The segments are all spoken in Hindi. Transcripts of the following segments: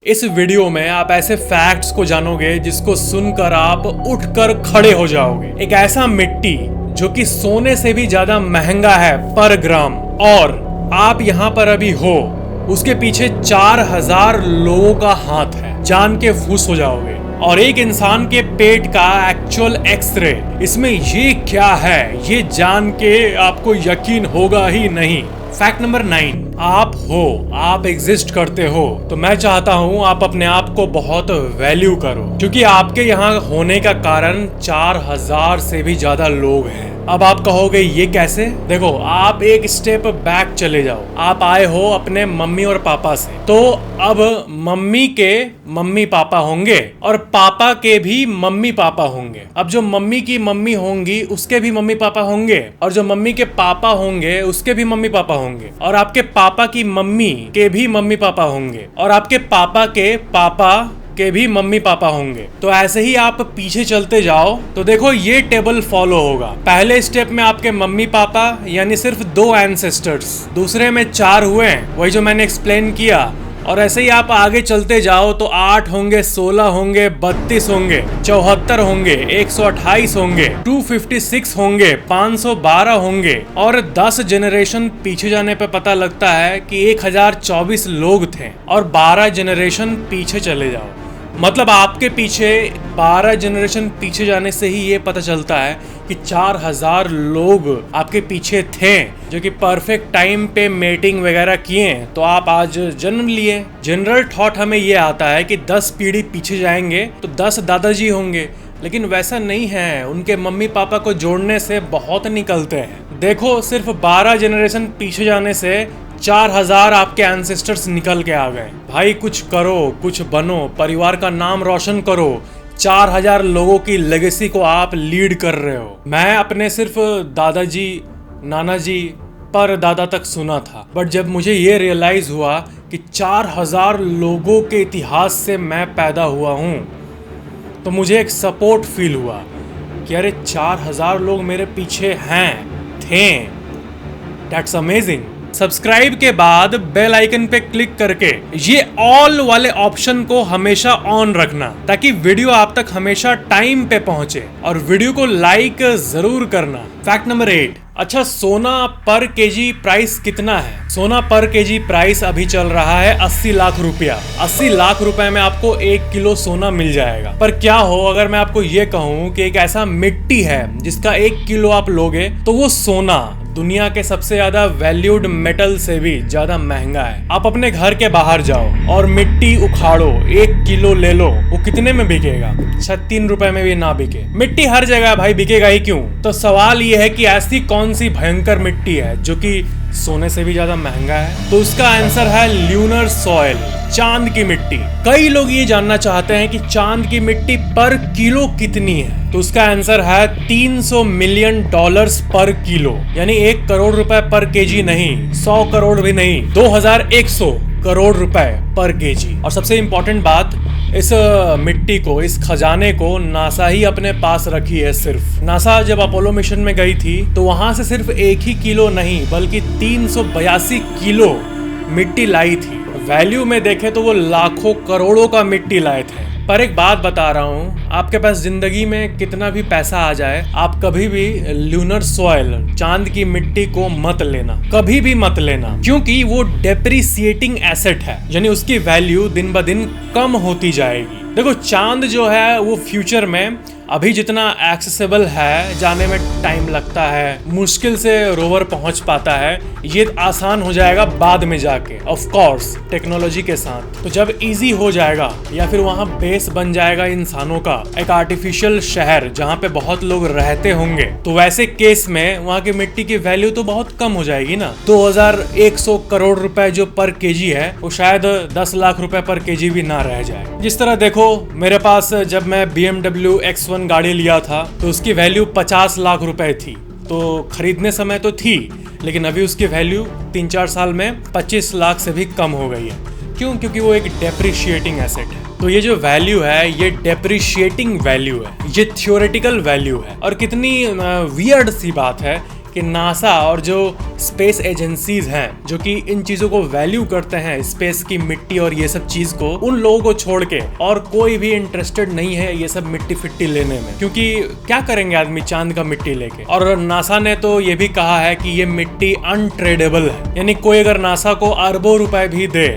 इस वीडियो में आप ऐसे फैक्ट्स को जानोगे जिसको सुनकर आप उठकर खड़े हो जाओगे। एक ऐसा मिट्टी जो कि सोने से भी ज्यादा महंगा है पर ग्राम, और आप यहाँ पर अभी हो, उसके पीछे 4000 लोगों का हाथ है। जान के फूस हो जाओगे। और एक इंसान के पेट का एक्चुअल एक्सरे, इसमें ये क्या है, ये जान के आपको यकीन होगा ही नहीं। फैक्ट नंबर 9, आप हो, आप एग्जिस्ट करते हो, तो मैं चाहता हूं आप अपने आप को बहुत वैल्यू करो, क्योंकि आपके यहाँ होने का कारण 4000 से भी ज्यादा लोग हैं। अब आप कहोगे ये कैसे? देखो, आप एक स्टेप बैक चले जाओ। आप आए हो अपने मम्मी और पापा से, तो अब मम्मी के मम्मी पापा होंगे और पापा के भी मम्मी पापा होंगे। अब जो मम्मी की मम्मी होंगी उसके भी मम्मी पापा होंगे, और जो मम्मी के पापा होंगे उसके भी मम्मी पापा होंगे, और आपके पापा की मम्मी के भी मम्मी पापा होंगे, और आपके पापा के भी मम्मी पापा होंगे। तो ऐसे ही आप पीछे चलते जाओ तो देखो ये टेबल फॉलो होगा। पहले स्टेप में आपके मम्मी पापा यानी सिर्फ 2 एंसेस्टर्स, दूसरे में 4 हुए, वही जो मैंने एक्सप्लेन किया। और ऐसे ही आप आगे चलते जाओ तो 8 होंगे, 16 होंगे, 32 होंगे, 74 होंगे, 128 होंगे, 256 होंगे, 512 होंगे, और 10 जनरेशन पीछे जाने पे पता लगता है कि 1024 लोग थे। और 12 जनरेशन पीछे चले जाओ, मतलब आपके पीछे 12 जनरेशन पीछे जाने से ही ये पता चलता है कि 4000 लोग आपके पीछे थे, जो कि परफेक्ट टाइम पे मेटिंग वगैरह किए, तो आप आज जन्म लिए। जनरल थॉट हमें ये आता है कि 10 पीढ़ी पीछे जाएंगे तो 10 दादाजी होंगे, लेकिन वैसा नहीं है। उनके मम्मी पापा को जोड़ने से बहुत निकलते हैं। देखो, सिर्फ 12 जनरेशन पीछे जाने से 4000 आपके एंसेस्टर्स निकल के आ गए। भाई कुछ करो, कुछ बनो, परिवार का नाम रोशन करो। 4000 लोगों की लेगेसी को आप लीड कर रहे हो। मैं अपने सिर्फ दादाजी, नाना जी, पर दादा तक सुना था, बट जब मुझे ये रियलाइज हुआ कि 4000 लोगों के इतिहास से मैं पैदा हुआ हूँ, तो मुझे एक सपोर्ट फील हुआ कि अरे 4000 लोग मेरे पीछे थे। That's amazing. सब्सक्राइब के बाद बेल आइकन पे क्लिक करके ये ऑल वाले ऑप्शन को हमेशा ऑन रखना, ताकि वीडियो आप तक हमेशा टाइम पे पहुंचे, और वीडियो को लाइक जरूर करना। फैक्ट नंबर 8, अच्छा, सोना पर केजी प्राइस कितना है? सोना पर केजी प्राइस अभी चल रहा है 80 लाख रुपया। 80 लाख रुपए में आपको 1 किलो सोना मिल जाएगा। पर क्या हो अगर मैं आपको ये कहूँ कि एक ऐसा मिट्टी है जिसका 1 किलो आप लोगे तो वो सोना दुनिया के सबसे ज्यादा वैल्यूड मेटल से भी ज्यादा महंगा है। आप अपने घर के बाहर जाओ और मिट्टी उखाड़ो, 1 किलो ले लो, वो कितने में बिकेगा? शायद 3 रुपए में भी ना बिके। मिट्टी हर जगह भाई, बिकेगा ही क्यों? तो सवाल ये है कि ऐसी कौन सी भयंकर मिट्टी है जो कि सोने से भी ज्यादा महंगा है? तो उसका आंसर है ल्यूनर सॉइल, चांद की मिट्टी। कई लोग ये जानना चाहते हैं कि चांद की मिट्टी पर किलो कितनी है, तो उसका आंसर है $300 मिलियन पर किलो, यानी 1 करोड़ रुपए पर केजी नहीं, 100 करोड़ भी नहीं, 2100 करोड़ रुपए पर केजी। और सबसे इंपॉर्टेंट बात, इस मिट्टी को, इस खजाने को नासा ही अपने पास रखी है। सिर्फ नासा जब अपोलो मिशन में गई थी तो वहां से सिर्फ 1 ही किलो नहीं बल्कि 382 किलो मिट्टी लाई थी। वैल्यू में देखे तो वो लाखों करोड़ों का मिट्टी लाए थे। पर एक बात बता रहा हूँ, आपके पास जिंदगी में कितना भी पैसा आ जाए, आप कभी भी ल्यूनर सॉइल, चांद की मिट्टी को मत लेना, कभी भी मत लेना, क्योंकि वो डेप्रिसिएटिंग एसेट है, यानी उसकी वैल्यू दिन ब दिन कम होती जाएगी। देखो, चांद जो है वो फ्यूचर में अभी जितना एक्सेसिबल है, जाने में टाइम लगता है, मुश्किल से रोवर पहुंच पाता है, ये आसान हो जाएगा बाद में जाके, ऑफ कोर्स टेक्नोलॉजी के साथ। तो जब इजी हो जाएगा या फिर वहां बेस बन जाएगा इंसानों का, एक आर्टिफिशियल शहर जहां पे बहुत लोग रहते होंगे, तो वैसे केस में वहां की मिट्टी की वैल्यू तो बहुत कम हो जाएगी ना। 2100 करोड़ रुपए जो पर केजी है, वो शायद 10 लाख रुपए पर केजी भी ना रह जाए। जिस तरह देखो, मेरे पास जब मैं BMW X1 गाड़ी लिया था तो उसकी वैल्यू 50 लाख रुपए थी, तो खरीदने समय तो थी, लेकिन अभी उसकी वैल्यू 3-4 साल में 25 लाख से भी कम हो गई है। क्यों? क्योंकि वो एक डेप्रिशिएटिंग एसेट है। तो ये जो वैल्यू है, ये डेप्रिशिएटिंग वैल्यू है, ये थियोरेटिकल वैल्यू है। और कितनी वियर्ड सी बात है कि नासा और जो स्पेस एजेंसीज हैं जो कि इन चीजों को वैल्यू करते हैं, स्पेस की मिट्टी और ये सब चीज को, उन लोगों को छोड़ के और कोई भी इंटरेस्टेड नहीं है ये सब मिट्टी फिट्टी लेने में, क्योंकि क्या करेंगे आदमी चांद का मिट्टी लेके। और नासा ने तो ये भी कहा है कि ये मिट्टी अनट्रेडेबल है, यानी कोई अगर नासा को अरबों रुपए भी दे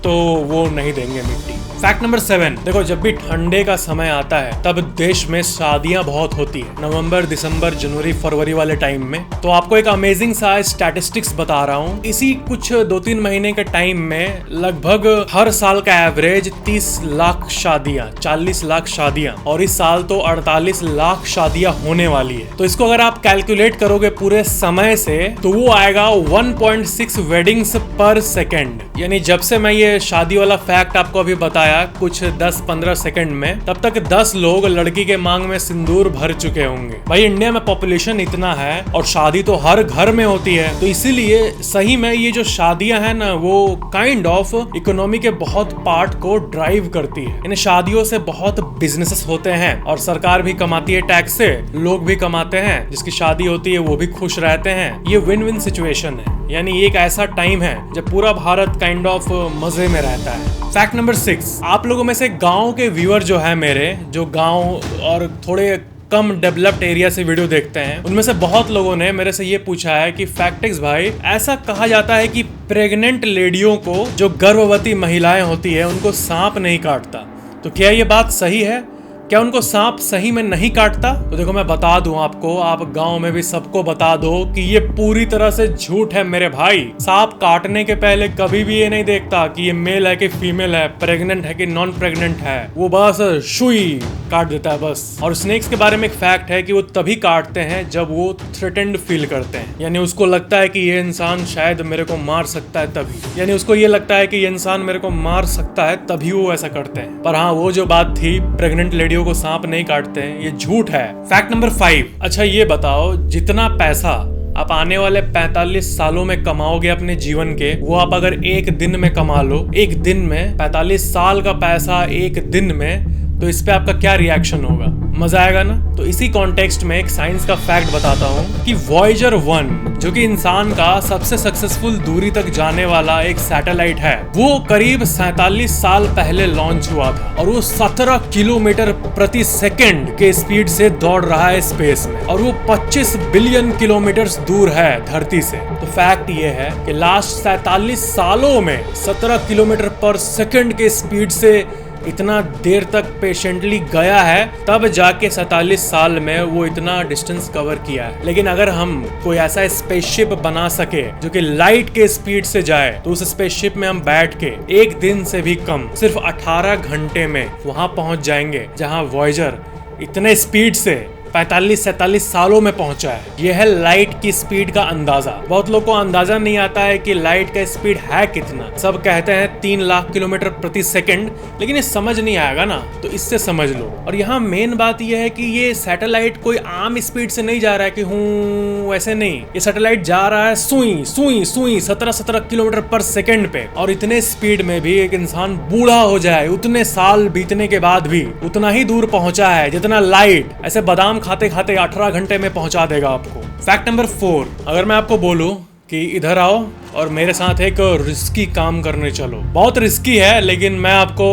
तो वो नहीं देंगे मिट्टी। फैक्ट नंबर 7, देखो जब भी ठंडे का समय आता है तब देश में शादियां बहुत होती है, नवंबर, दिसंबर, जनवरी, फरवरी वाले टाइम में। तो आपको एक अमेजिंग सा स्टैटिस्टिक्स बता रहा हूँ। इसी कुछ 2-3 महीने के टाइम में लगभग हर साल का एवरेज 30 लाख शादियां, 40 लाख शादियां, और इस साल तो 48 लाख शादियां होने वाली है। तो इसको अगर आप कैलकुलेट करोगे पूरे समय से तो वो आएगा 1.6 वेडिंग्स पर सेकेंड। यानी जब से मैं ये शादी वाला फैक्ट आपको अभी बताया कुछ 10-15 सेकंड में, तब तक 10 लोग लड़की के मांग में सिंदूर भर चुके होंगे। भाई इंडिया में पॉपुलेशन इतना है और शादी तो हर घर में होती है, तो इसीलिए सही में ये जो शादियां हैं ना वो काइंड ऑफ इकोनॉमी के बहुत पार्ट को ड्राइव करती है। इन शादियों से बहुत बिजनेसेस होते हैं और सरकार भी कमाती है टैक्स से, लोग भी कमाते हैं, जिसकी शादी होती है वो भी खुश रहते हैं। ये विन विन सिचुएशन है, यानी एक ऐसा टाइम है जब पूरा भारत काइंड ऑफ मजे में रहता है। फैक्ट नंबर 6, आप लोगों में से गांव के व्यूअर जो है मेरे, जो गांव और थोड़े कम डेवलप्ड एरिया से वीडियो देखते हैं, उनमें से बहुत लोगों ने मेरे से ये पूछा है कि फैक्टिक्स भाई, ऐसा कहा जाता है कि प्रेग्नेंट लेडियों को, जो गर्भवती महिलाएं होती है, उनको सांप नहीं काटता, तो क्या ये बात सही है? क्या उनको सांप सही में नहीं काटता? तो देखो मैं बता दूं आपको, आप गांव में भी सबको बता दो कि ये पूरी तरह से झूठ है मेरे भाई। सांप काटने के पहले कभी भी ये नहीं देखता कि ये मेल है कि फीमेल है, प्रेग्नेंट है कि नॉन प्रेग्नेंट है, वो बस सुई काट देता है बस। और स्नेक्स के बारे में एक फैक्ट है कि वो तभी काटते हैं जब वो थ्रेटेंड फील करते हैं, यानी उसको लगता है कि ये इंसान शायद मेरे को मार सकता है, तभी, यानी उसको ये लगता है कि ये इंसान मेरे को मार सकता है, तभी वो ऐसा करते हैं। पर हाँ, वो जो बात थी प्रेग्नेंट लेडियों को सांप नहीं काटते हैं, ये झूठ है। फैक्ट नंबर 5, अच्छा ये बताओ, जितना पैसा आप आने वाले 45 सालों में कमाओगे अपने जीवन के, वो आप अगर एक दिन में कमा लो, एक दिन में 45 साल का पैसा एक दिन में, तो इस पे आपका क्या रिएक्शन होगा? मजा आएगा ना? तो इसी कॉन्टेक्स्ट में एक साइंस का फैक्ट बताता हूँ कि वॉयेजर 1, जो कि इंसान का सबसे सक्सेसफुल दूरी तक जाने वाला एक सैटेलाइट है, वो करीब 47 साल पहले लॉन्च हुआ था और वो 17 किलोमीटर प्रति सेकंड के स्पीड से दौड़ रहा है स्पेस में, और वो 25 बिलियन किलोमीटर दूर है धरती से। तो फैक्ट ये है कि लास्ट 47 सालों में 17 किलोमीटर पर सेकंड के स्पीड से इतना देर तक पेशेंटली गया है, तब जाके 47 साल में वो इतना डिस्टेंस कवर किया है। लेकिन अगर हम कोई ऐसा स्पेसशिप बना सके जो कि लाइट के स्पीड से जाए, तो उस स्पेसशिप में हम बैठ के एक दिन से भी कम, सिर्फ 18 घंटे में वहां पहुंच जाएंगे जहां वॉयेजर इतने स्पीड से 45-47 सालों में पहुंचा है। यह है लाइट की स्पीड का अंदाजा। बहुत लोगों को अंदाजा नहीं आता है कि लाइट का स्पीड है कितना। सब कहते हैं 3 लाख किलोमीटर प्रति सेकंड, लेकिन ये समझ नहीं आएगा ना, तो इससे समझ लो। और यहाँ मेन बात यह है कि ये सैटेलाइट कोई आम स्पीड से नहीं जा रहा है कि हूँ, वैसे नहीं। ये सैटेलाइट जा रहा है सुई सुई सुई 17 किलोमीटर पर सेकंड पे, और इतने स्पीड में भी एक इंसान बूढ़ा हो जाए, उतने साल बीतने के बाद भी उतना ही दूर पहुंचा है जितना लाइट ऐसे बादाम खाते खाते 18 घंटे में पहुंचा देगा आपको। फैक्ट नंबर 4, अगर मैं आपको बोलूं कि इधर आओ और मेरे साथ एक रिस्की काम करने चलो, बहुत रिस्की है लेकिन मैं आपको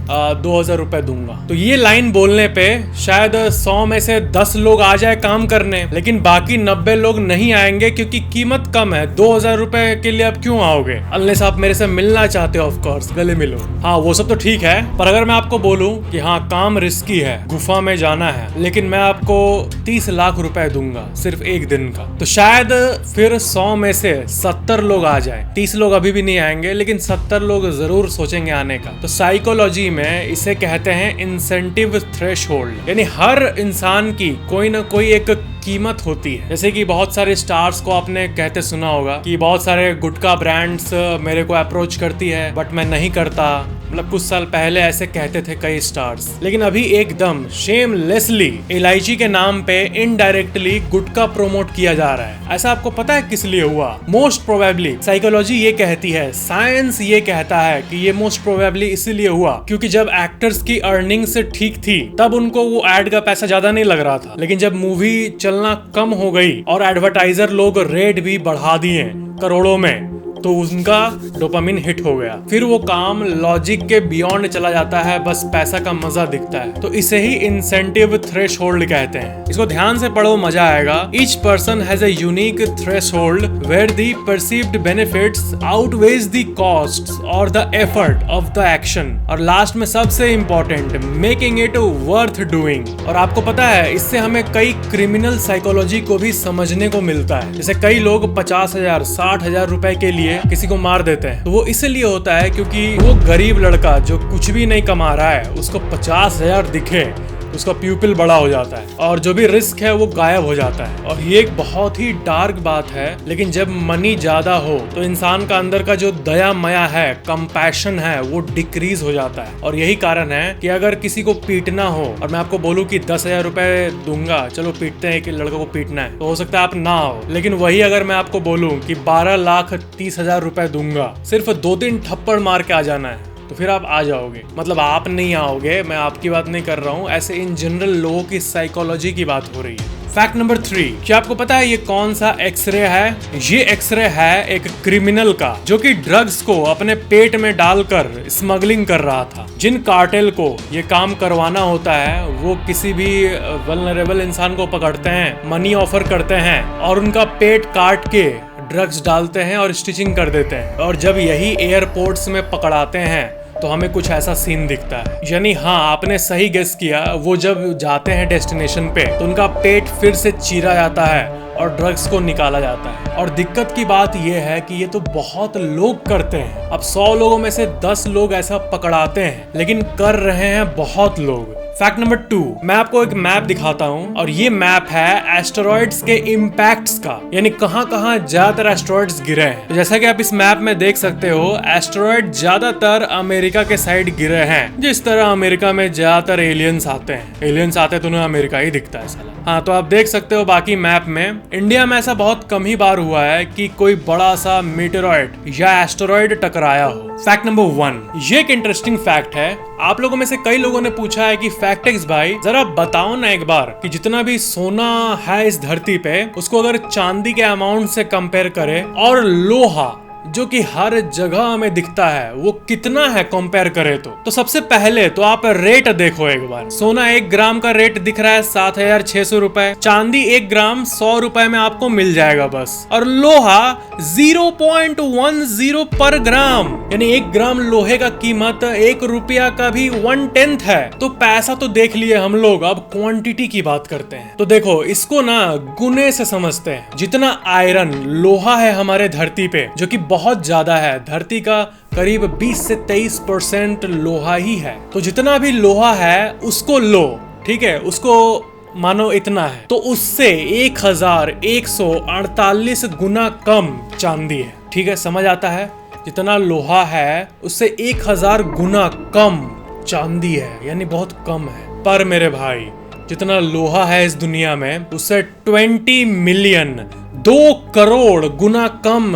2000 रुपए दूंगा, तो ये लाइन बोलने पे शायद 100 में से 10 लोग आ जाए काम करने, लेकिन बाकी 90 लोग नहीं आएंगे क्योंकि कीमत कम है। 2000 रुपए के लिए आप क्यों आओगे? अनलेस आप मेरे से मिलना चाहते हो, ऑफ कोर्स गले मिलो। हाँ वो सब तो ठीक है, पर अगर मैं आपको बोलूं कि हाँ काम रिस्की है, गुफा में जाना है, लेकिन मैं आपको 30 लाख रुपए दूंगा सिर्फ एक दिन का, तो शायद फिर 100 में से 70 लोग आ जाए। 30 लोग अभी भी नहीं आएंगे, लेकिन 70 लोग जरूर सोचेंगे आने का। तो साइकोलॉजी में इसे कहते हैं इंसेंटिव थ्रेशोल्ड, यानी हर इंसान की कोई ना कोई एक कीमत होती है। जैसे कि बहुत सारे स्टार्स को आपने कहते सुना होगा कि बहुत सारे गुटखा ब्रांड्स मेरे को अप्रोच करती है बट मैं नहीं करता, मतलब कुछ साल पहले ऐसे कहते थे कई स्टार्स, लेकिन अभी एकदम शेमलेसली इलायची के नाम पे इनडायरेक्टली गुटखा प्रमोट किया जा रहा है। ऐसा आपको पता है किस लिए हुआ? मोस्ट प्रोबेबली साइकोलॉजी ये कहती है, साइंस ये कहता है कि ये मोस्ट प्रोबेबली इसीलिए हुआ क्योंकि जब एक्टर्स की अर्निंग्स ठीक थी तब उनको वो एड का पैसा ज्यादा नहीं लग रहा था, लेकिन जब मूवी चलना कम हो गई और एडवर्टाइजर लोग रेट भी बढ़ा दिए करोड़ों में, तो उनका डोपामिन हिट हो गया। फिर वो काम लॉजिक के बियॉन्ड चला जाता है, बस पैसा का मजा दिखता है। तो इसे ही इंसेंटिव थ्रेशोल्ड कहते हैं। इसको ध्यान से पढ़ो, मजा आएगा। Each person has a unique threshold where the perceived benefits outweighs the costs और the effort of the action, और लास्ट में सबसे important, making it worth doing. और आपको पता है इससे हमें कई क्रिमिनल साइकोलॉजी को भी समझने को मिलता है। जैसे कई लोग 50,000 60,000 रुपए के लिए किसी को मार देते हैं, तो वो इसलिए होता है क्योंकि वो गरीब लड़का जो कुछ भी नहीं कमा रहा है उसको 50,000 दिखे, उसका प्यूपिल बड़ा हो जाता है और जो भी रिस्क है वो गायब हो जाता है। और ये एक बहुत ही डार्क बात है, लेकिन जब मनी ज्यादा हो तो इंसान का अंदर का जो दया माया है, कंपैशन है, वो डिक्रीज हो जाता है। और यही कारण है कि अगर किसी को पीटना हो और मैं आपको बोलूं कि 10,000 रुपए दूंगा, चलो पीटते हैं, एक लड़के को पीटना है, तो हो सकता है आप ना हो। लेकिन वही अगर मैं आपको बोलूं कि 12,30,000 रुपए दूंगा, सिर्फ 2-3 थप्पड़ मार के आ जाना है, तो फिर आप आ जाओगे। मतलब आप नहीं आओगे, मैं आपकी बात नहीं कर रहा हूँ, ऐसे इन जनरल लोगों की साइकोलॉजी की बात हो रही है। फैक्ट नंबर 3, क्या आपको पता है ये कौन सा एक्सरे है? ये एक्सरे है एक क्रिमिनल का जो कि ड्रग्स को अपने पेट में डालकर स्मगलिंग कर रहा था। जिन कार्टेल को ये काम करवाना होता है वो किसी भी वल्नरेबल इंसान को पकड़ते हैं, मनी ऑफर करते हैं और उनका पेट काट के ड्रग्स डालते हैं और स्टिचिंग कर देते हैं। और जब यही एयरपोर्ट्स में पकड़ाते हैं तो हमें कुछ ऐसा सीन दिखता है। यानी हाँ, आपने सही गेस किया, वो जब जाते हैं डेस्टिनेशन पे तो उनका पेट फिर से चीरा जाता है और ड्रग्स को निकाला जाता है। और दिक्कत की बात यह है कि ये तो बहुत लोग करते हैं। अब 100 लोगों में से 10 लोग ऐसा पकड़ाते हैं, लेकिन कर रहे हैं बहुत लोग। फैक्ट नंबर 2, मैं आपको एक मैप दिखाता हूँ और ये मैप है एस्टेरॉइड्स के इम्पैक्ट्स का, यानी कहाँ कहाँ ज्यादातर एस्टेरॉइड्स गिरे हैं। तो जैसा कि आप इस मैप में देख सकते हो, एस्टेरॉइड ज्यादातर अमेरिका के साइड गिरे हैं। जिस तरह अमेरिका में ज्यादातर एलियंस आते हैं, एलियंस आते तो उन्हें अमेरिका ही दिखता है साला। हाँ, तो आप देख सकते हो बाकी मैप में इंडिया में ऐसा बहुत कम ही बार हुआ है कि कोई बड़ा सा मीटेरॉइड या एस्टेरॉइड टकराया हो। फैक्ट नंबर 1, ये एक इंटरेस्टिंग फैक्ट है। आप लोगों में से कई लोगों ने पूछा है कि फैक्टेक्स भाई जरा बताओ ना एक बार कि जितना भी सोना है इस धरती पे उसको अगर चांदी के अमाउंट से कंपेयर करें और लोहा जो कि हर जगह में दिखता है वो कितना है कंपेयर करें तो सबसे पहले तो आप रेट देखो एक बार। सोना 1 ग्राम का रेट दिख रहा है 7,600 रुपए, चांदी 1 ग्राम 100 रुपए में आपको मिल जाएगा बस, और लोहा 0.10 पर ग्राम, यानी 1 ग्राम लोहे का कीमत 1 रुपया का भी 1/10 है। तो पैसा तो देख लिए हम लोग, अब क्वांटिटी की बात करते हैं। तो देखो इसको ना गुने से समझते हैं। जितना आयरन लोहा है हमारे धरती पे, जो कि बहुत ज्यादा है, धरती का करीब 20 से 23% लोहा ही है। तो जितना भी लोहा है उसको लो, ठीक है, उसको मानो इतना है, तो उससे 1148 गुना कम चांदी है। ठीक है, समझ आता है? जितना लोहा है उससे 1000 गुना कम चांदी है, यानी बहुत कम है। पर मेरे भाई जितना लोहा है इस दुनिया में उससे 20 मिलियन 2 करोड़ गुना कम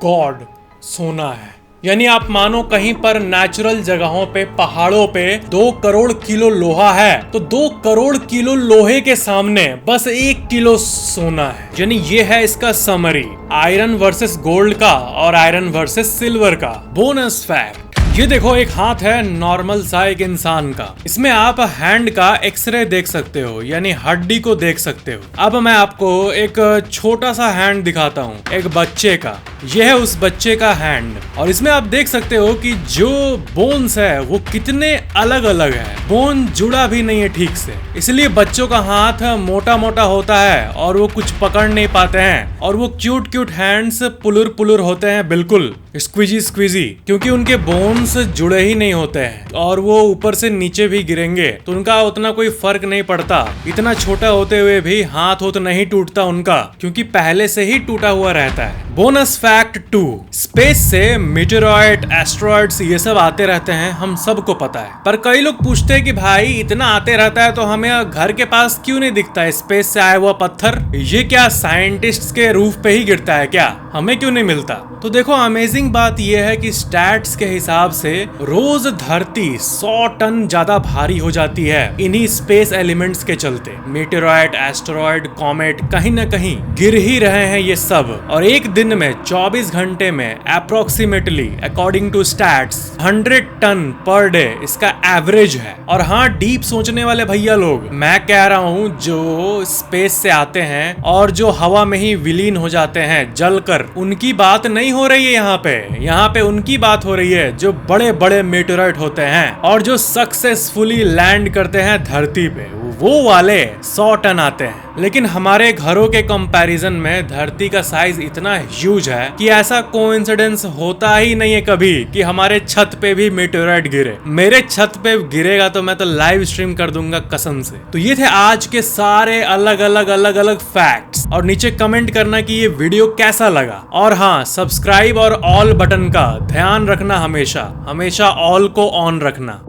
गॉड सोना है। यानी आप मानो कहीं पर नेचुरल जगहों पे, पहाड़ों पे 2 करोड़ किलो लोहा है, तो 2 करोड़ किलो लोहे के सामने बस 1 किलो सोना है। यानी ये है इसका समरी, आयरन वर्सेस गोल्ड का और आयरन वर्सेस सिल्वर का। बोनस फैक्ट, ये देखो एक हाथ है नॉर्मल सा एक इंसान का, इसमें आप हैंड का एक्सरे देख सकते हो, यानी हड्डी को देख सकते हो। अब मैं आपको एक छोटा सा हैंड दिखाता हूँ, एक बच्चे का। यह है उस बच्चे का हैंड, और इसमें आप देख सकते हो कि जो बोन्स है वो कितने अलग अलग है, बोन जुड़ा भी नहीं है ठीक से, इसलिए बच्चों का हाथ मोटा मोटा होता है और वो कुछ पकड़ नहीं पाते हैं, और वो क्यूट क्यूट हैंड्स पुलुर पुलुर होते हैं, बिल्कुल स्क्विजी स्क्विजी, क्योंकि उनके बोन्स बोन्स जुड़े ही नहीं होते हैं और वो ऊपर से नीचे भी गिरेंगे तो उनका उतना कोई फर्क नहीं पड़ता। इतना छोटा होते हुए भी हाथ हो तो नहीं टूटता उनका, क्योंकि पहले से ही टूटा हुआ रहता है। बोनस फैक्ट 2, स्पेस से मीटेरॉइड, एस्ट्रॉइड्स ये सब आते रहते हैं, हम सबको पता है। पर कई लोग पूछते हैं कि भाई इतना आते रहता है तो हमें घर के पास क्यों नहीं दिखता है स्पेस से आया हुआ पत्थर? ये क्या साइंटिस्ट्स के रूफ पे ही गिरता है क्या? हमें क्यों नहीं मिलता? तो देखो, अमेजिंग बात यह है कि स्टैट्स के हिसाब से रोज धरती 100 टन ज्यादा भारी हो जाती है इन्हीं स्पेस एलिमेंट्स के चलते। मीटेरॉइड, एस्टेरॉइड, कॉमेट कहीं ना कहीं गिर ही रहे हैं ये सब, और एक दिन में 24 घंटे में approximately according to stats 100 ton per day इसका एवरेज है। और हाँ, डीप सोचने वाले भैया लोग, मैं कह रहा हूँ जो स्पेस से आते हैं और जो हवा में ही विलीन हो जाते हैं जलकर, उनकी बात नहीं हो रही है यहाँ पे उनकी बात हो रही है जो बड़े बड़े मीटेरॉइड होते हैं और जो सक्सेसफुली लैंड करते हैं धरती पे, वो वाले 100 टन आते हैं। लेकिन हमारे घरों के कंपैरिजन में धरती का साइज इतना ह्यूज है कि ऐसा कोइंसिडेंस होता ही नहीं है कभी कि हमारे छत पे भी मीटेरॉइड गिरे। मेरे छत पे गिरेगा तो मैं तो लाइव स्ट्रीम कर दूंगा कसम से। तो ये थे आज के सारे अलग अलग फैक्ट्स, और नीचे कमेंट करना कि ये वीडियो कैसा लगा। और हाँ, सब्सक्राइब और ऑल बटन का ध्यान रखना, हमेशा ऑल को ऑन रखना।